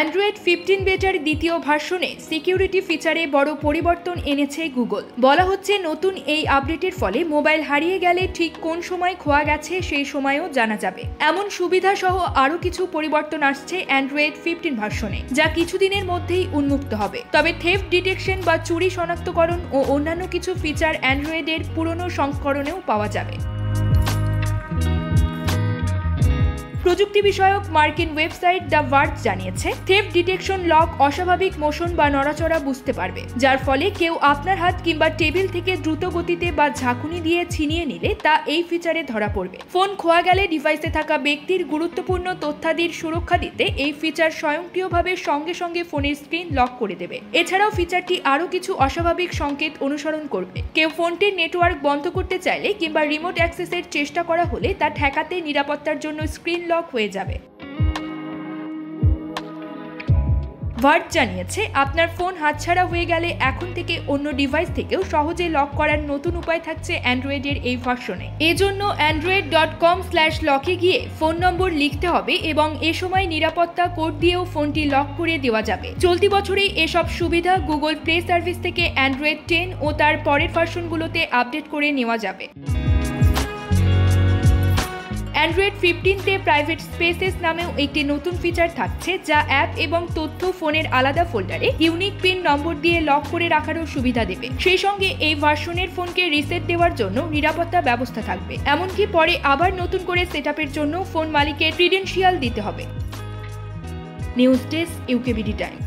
Android 15 better দ্বিতীয় ভার্সনে security ফিচারে বড় পরিবর্তন এনেছে গুগল। বলা হচ্ছে নতুন এই আপডেটের ফলে মোবাইল হারিয়ে গেলে ঠিক কোন সময় খোয়া গেছে সেই সময়ও জানা যাবে। এমন সুবিধা সহ আরও কিছু পরিবর্তন আসছে অ্যান্ড্রয়েড 15 ভার্সনে, যা কিছুদিনের মধ্যেই উন্মুক্ত হবে। তবে থেফট ডিটেকশন বা চুরি শনাক্তকরণ ও অন্যান্য কিছু ফিচার অ্যান্ড্রয়েডের পুরনো সংস্করণেও পাওয়া যাবে। প্রযুক্তি বিষয়ক মার্কিন ওয়েবসাইট দ্য ভার্জ জানিয়েছে, থেফট ডিটেকশন লক অস্বাভাবিক মোশন বা নড়াচড়া বুঝতে পারবে, যার ফলে কেউ আপনার হাত কিংবা টেবিল থেকে দ্রুত গতিতে বা ঝাঁকুনি দিয়ে ছিনিয়ে নিলে তা এই ফিচারে ধরা পড়বে। ফোন খোয়া গেলে ডিভাইসে থাকা ব্যক্তির গুরুত্বপূর্ণ তথ্যাদির সুরক্ষা দিতে এই ফিচার স্বয়ংক্রিয়ভাবে সঙ্গে সঙ্গে ফোনের স্ক্রিন লক করে দেবে। এছাড়াও ফিচারটি আরও কিছু অস্বাভাবিক সংকেত অনুসরণ করবে। কেউ ফোনটির নেটওয়ার্ক বন্ধ করতে চাইলে কিংবা রিমোট অ্যাক্সেসের চেষ্টা করা হলে তা ঠেকাতে নিরাপত্তার জন্য স্ক্রিন লক হয়ে যাবে। ভার্জ জানিয়েছে, আপনার ফোন হাতছাড়া হয়ে গেলে এখন থেকে অন্য ডিভাইস থেকেও সহজে লক করার নতুন উপায় থাকছে অ্যান্ড্রয়েডের এই ভার্সনে। এজন্য android.com/lock-এ গিয়ে ফোন নম্বর লিখতে হবে এবং এ সময় নিরাপত্তা কোড দিয়েও ফোনটি লক করে দেওয়া যাবে। চলতি বছরেই এসব সুবিধা গুগল প্লে সার্ভিস থেকে অ্যান্ড্রয়েড 10 ও তার পরের ভার্সনগুলোতে আপডেট করে নেওয়া যাবে। অ্যান্ড্রয়েড 15-তে প্রাইভেট স্পেসেস নামেও একটি নতুন ফিচার থাকছে, যা অ্যাপ এবং তথ্য ফোনের আলাদা ফোল্ডারে ইউনিক পিন নম্বর দিয়ে লক করে রাখারও সুবিধা দেবে। সেই সঙ্গে এই ভার্সনের ফোনকে রিসেট দেওয়ার জন্য নিরাপত্তা ব্যবস্থা থাকবে। এমনকি পরে আবার নতুন করে সেটআপের জন্য ফোন মালিকের ক্রিডেনশিয়াল দিতে হবে। News desk, UKBD time.